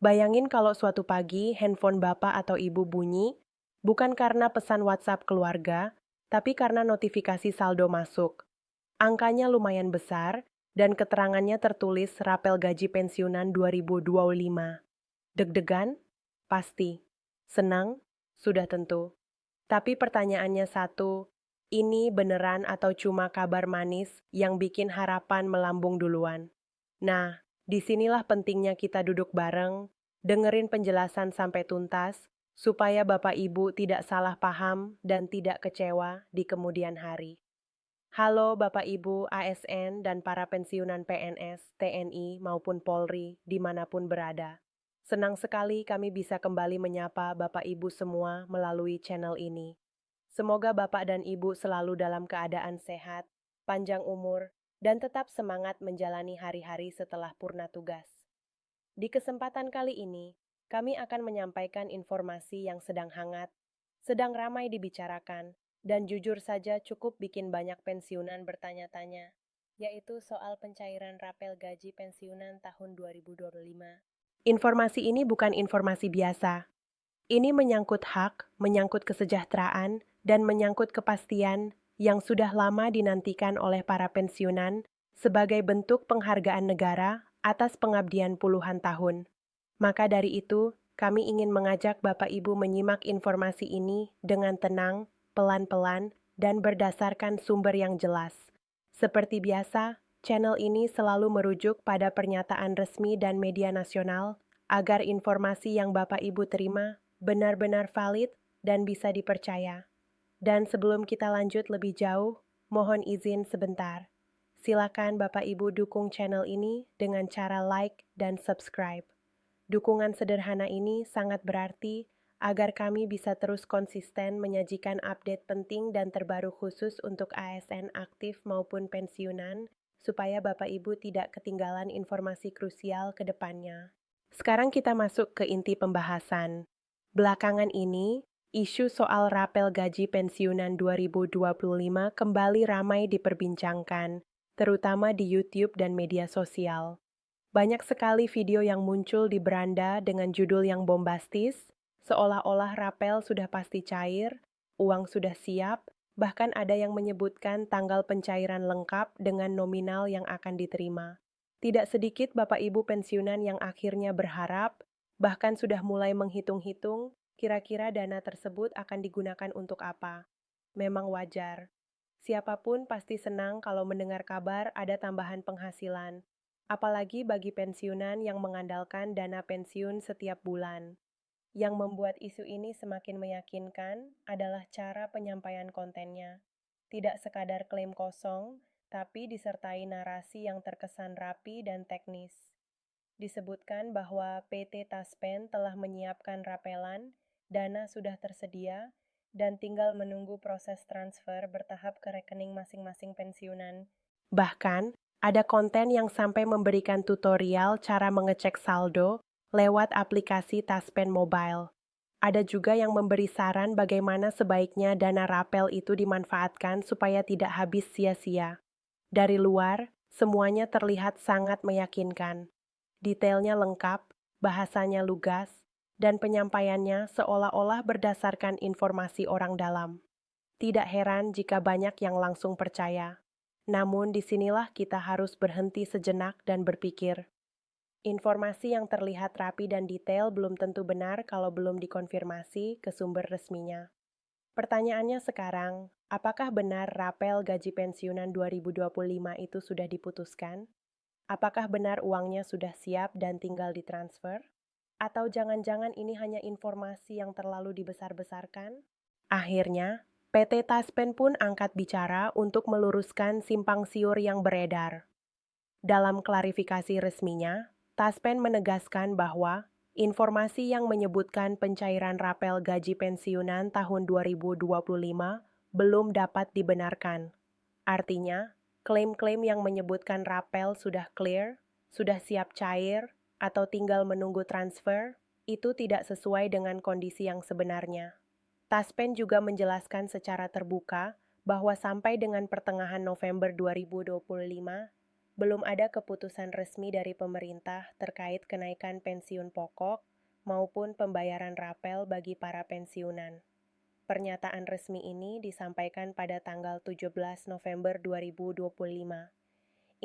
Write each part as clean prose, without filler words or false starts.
Bayangin kalau suatu pagi handphone bapak atau ibu bunyi, bukan karena pesan WhatsApp keluarga, tapi karena notifikasi saldo masuk. Angkanya lumayan besar, dan keterangannya tertulis rapel gaji pensiunan 2025. Deg-degan? Pasti. Senang? Sudah tentu. Tapi pertanyaannya satu, ini beneran atau cuma kabar manis yang bikin harapan melambung duluan? Nah, disinilah pentingnya kita duduk bareng, dengerin penjelasan sampai tuntas, supaya Bapak Ibu tidak salah paham dan tidak kecewa di kemudian hari. Halo Bapak Ibu ASN dan para pensiunan PNS, TNI maupun Polri dimanapun berada. Senang sekali kami bisa kembali menyapa Bapak Ibu semua melalui channel ini. Semoga Bapak dan Ibu selalu dalam keadaan sehat, panjang umur, dan tetap semangat menjalani hari-hari setelah purna tugas. Di kesempatan kali ini, kami akan menyampaikan informasi yang sedang hangat, sedang ramai dibicarakan, dan jujur saja cukup bikin banyak pensiunan bertanya-tanya, yaitu soal pencairan rapel gaji pensiunan tahun 2025. Informasi ini bukan informasi biasa. Ini menyangkut hak, menyangkut kesejahteraan, dan menyangkut kepastian yang sudah lama dinantikan oleh para pensiunan sebagai bentuk penghargaan negara atas pengabdian puluhan tahun. Maka dari itu, kami ingin mengajak Bapak Ibu menyimak informasi ini dengan tenang, pelan-pelan, dan berdasarkan sumber yang jelas. Seperti biasa, channel ini selalu merujuk pada pernyataan resmi dan media nasional agar informasi yang Bapak Ibu terima benar-benar valid dan bisa dipercaya. Dan sebelum kita lanjut lebih jauh, mohon izin sebentar. Silakan Bapak Ibu dukung channel ini dengan cara like dan subscribe. Dukungan sederhana ini sangat berarti agar kami bisa terus konsisten menyajikan update penting dan terbaru khusus untuk ASN aktif maupun pensiunan, supaya Bapak Ibu tidak ketinggalan informasi krusial ke depannya. Sekarang kita masuk ke inti pembahasan. Belakangan ini, isu soal rapel gaji pensiunan 2025 kembali ramai diperbincangkan, terutama di YouTube dan media sosial. Banyak sekali video yang muncul di beranda dengan judul yang bombastis, seolah-olah rapel sudah pasti cair, uang sudah siap, bahkan ada yang menyebutkan tanggal pencairan lengkap dengan nominal yang akan diterima. Tidak sedikit Bapak Ibu pensiunan yang akhirnya berharap, bahkan sudah mulai menghitung-hitung, kira-kira dana tersebut akan digunakan untuk apa. Memang wajar. Siapapun pasti senang kalau mendengar kabar ada tambahan penghasilan, apalagi bagi pensiunan yang mengandalkan dana pensiun setiap bulan. Yang membuat isu ini semakin meyakinkan adalah cara penyampaian kontennya. Tidak sekadar klaim kosong, tapi disertai narasi yang terkesan rapi dan teknis. Disebutkan bahwa PT Taspen telah menyiapkan rapelan, dana sudah tersedia, dan tinggal menunggu proses transfer bertahap ke rekening masing-masing pensiunan. Bahkan, ada konten yang sampai memberikan tutorial cara mengecek saldo lewat aplikasi Taspen Mobile. Ada juga yang memberi saran bagaimana sebaiknya dana rapel itu dimanfaatkan supaya tidak habis sia-sia. Dari luar, semuanya terlihat sangat meyakinkan. Detailnya lengkap, bahasanya lugas, dan penyampaiannya seolah-olah berdasarkan informasi orang dalam. Tidak heran jika banyak yang langsung percaya. Namun disinilah kita harus berhenti sejenak dan berpikir. Informasi yang terlihat rapi dan detail belum tentu benar kalau belum dikonfirmasi ke sumber resminya. Pertanyaannya sekarang, apakah benar rapel gaji pensiunan 2025 itu sudah diputuskan? Apakah benar uangnya sudah siap dan tinggal ditransfer? Atau jangan-jangan ini hanya informasi yang terlalu dibesar-besarkan? Akhirnya, PT Taspen pun angkat bicara untuk meluruskan simpang siur yang beredar. Dalam klarifikasi resminya, Taspen menegaskan bahwa informasi yang menyebutkan pencairan rapel gaji pensiunan tahun 2025 belum dapat dibenarkan. Artinya, klaim-klaim yang menyebutkan rapel sudah clear, sudah siap cair, atau tinggal menunggu transfer, itu tidak sesuai dengan kondisi yang sebenarnya. Taspen juga menjelaskan secara terbuka bahwa sampai dengan pertengahan November 2025, belum ada keputusan resmi dari pemerintah terkait kenaikan pensiun pokok maupun pembayaran rapel bagi para pensiunan. Pernyataan resmi ini disampaikan pada tanggal 17 November 2025.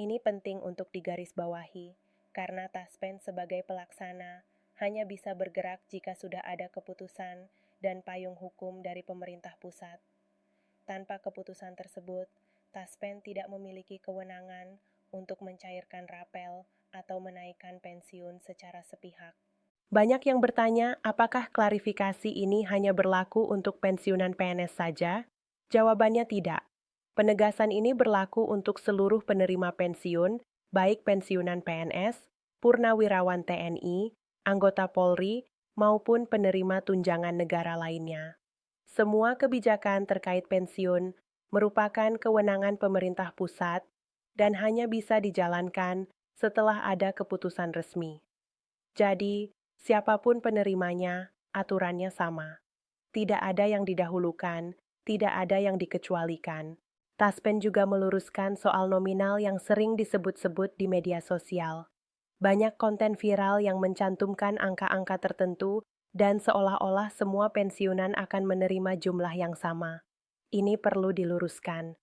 Ini penting untuk digarisbawahi, karena Taspen sebagai pelaksana hanya bisa bergerak jika sudah ada keputusan dan payung hukum dari pemerintah pusat. Tanpa keputusan tersebut, Taspen tidak memiliki kewenangan untuk mencairkan rapel atau menaikkan pensiun secara sepihak. Banyak yang bertanya, apakah klarifikasi ini hanya berlaku untuk pensiunan PNS saja? Jawabannya tidak. Penegasan ini berlaku untuk seluruh penerima pensiun, baik pensiunan PNS, purnawirawan TNI, anggota Polri, maupun penerima tunjangan negara lainnya. Semua kebijakan terkait pensiun merupakan kewenangan pemerintah pusat dan hanya bisa dijalankan setelah ada keputusan resmi. Jadi, siapapun penerimanya, aturannya sama. Tidak ada yang didahulukan, tidak ada yang dikecualikan. Taspen juga meluruskan soal nominal yang sering disebut-sebut di media sosial. Banyak konten viral yang mencantumkan angka-angka tertentu dan seolah-olah semua pensiunan akan menerima jumlah yang sama. Ini perlu diluruskan.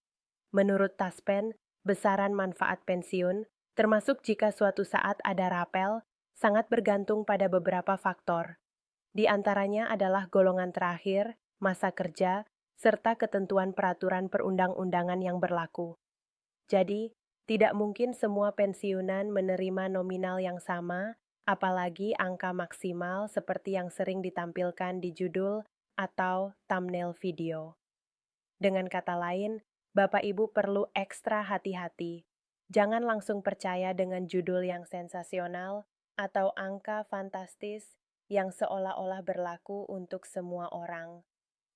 Menurut Taspen, besaran manfaat pensiun, termasuk jika suatu saat ada rapel, sangat bergantung pada beberapa faktor. Di antaranya adalah golongan terakhir, masa kerja, serta ketentuan peraturan perundang-undangan yang berlaku. Jadi, tidak mungkin semua pensiunan menerima nominal yang sama, apalagi angka maksimal seperti yang sering ditampilkan di judul atau thumbnail video. Dengan kata lain, Bapak Ibu perlu ekstra hati-hati. Jangan langsung percaya dengan judul yang sensasional atau angka fantastis yang seolah-olah berlaku untuk semua orang.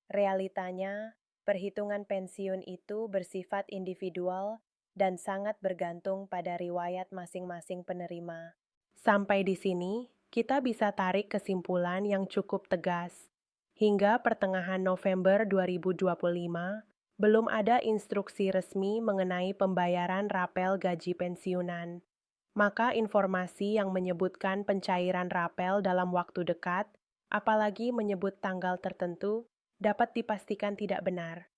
Realitanya, perhitungan pensiun itu bersifat individual dan sangat bergantung pada riwayat masing-masing penerima. Sampai di sini, kita bisa tarik kesimpulan yang cukup tegas. Hingga pertengahan November 2025, belum ada instruksi resmi mengenai pembayaran rapel gaji pensiunan. Maka informasi yang menyebutkan pencairan rapel dalam waktu dekat, apalagi menyebut tanggal tertentu, dapat dipastikan tidak benar.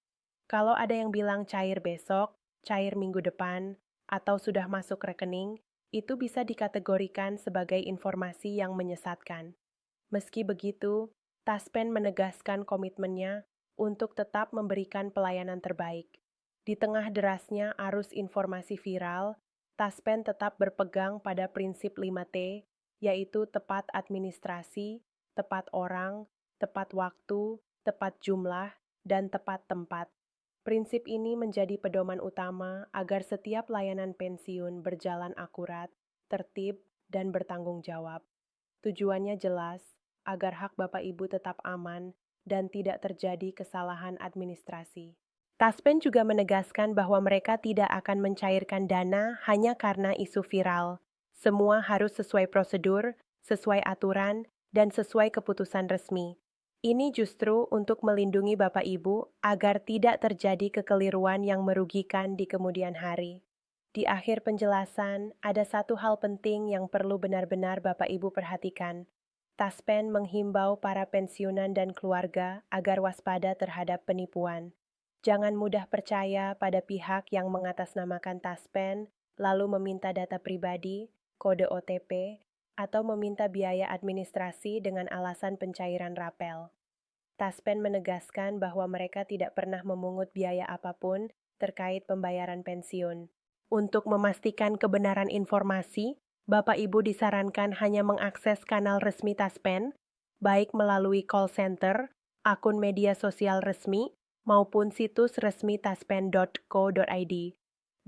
Kalau ada yang bilang cair besok, cair minggu depan, atau sudah masuk rekening, itu bisa dikategorikan sebagai informasi yang menyesatkan. Meski begitu, Taspen menegaskan komitmennya untuk tetap memberikan pelayanan terbaik. Di tengah derasnya arus informasi viral, Taspen tetap berpegang pada prinsip 5T, yaitu tepat administrasi, tepat orang, tepat waktu, tepat jumlah, dan tepat tempat. Prinsip ini menjadi pedoman utama agar setiap layanan pensiun berjalan akurat, tertib, dan bertanggung jawab. Tujuannya jelas, agar hak Bapak Ibu tetap aman dan tidak terjadi kesalahan administrasi. Taspen juga menegaskan bahwa mereka tidak akan mencairkan dana hanya karena isu viral. Semua harus sesuai prosedur, sesuai aturan, dan sesuai keputusan resmi. Ini justru untuk melindungi Bapak Ibu agar tidak terjadi kekeliruan yang merugikan di kemudian hari. Di akhir penjelasan, ada satu hal penting yang perlu benar-benar Bapak Ibu perhatikan. Taspen menghimbau para pensiunan dan keluarga agar waspada terhadap penipuan. Jangan mudah percaya pada pihak yang mengatasnamakan Taspen, lalu meminta data pribadi, kode OTP, atau meminta biaya administrasi dengan alasan pencairan rapel. Taspen menegaskan bahwa mereka tidak pernah memungut biaya apapun terkait pembayaran pensiun. Untuk memastikan kebenaran informasi, Bapak Ibu disarankan hanya mengakses kanal resmi Taspen, baik melalui call center, akun media sosial resmi, maupun situs resmi taspen.co.id.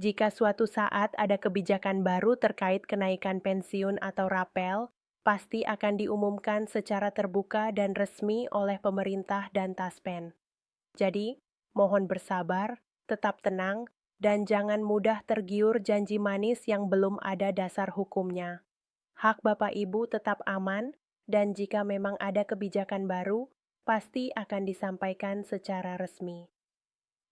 Jika suatu saat ada kebijakan baru terkait kenaikan pensiun atau rapel, pasti akan diumumkan secara terbuka dan resmi oleh pemerintah dan Taspen. Jadi, mohon bersabar, tetap tenang, dan jangan mudah tergiur janji manis yang belum ada dasar hukumnya. Hak Bapak Ibu tetap aman, dan jika memang ada kebijakan baru, pasti akan disampaikan secara resmi.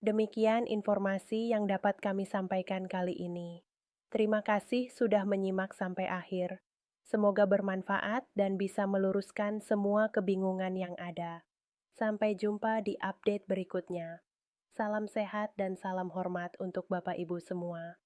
Demikian informasi yang dapat kami sampaikan kali ini. Terima kasih sudah menyimak sampai akhir. Semoga bermanfaat dan bisa meluruskan semua kebingungan yang ada. Sampai jumpa di update berikutnya. Salam sehat dan salam hormat untuk Bapak Ibu semua.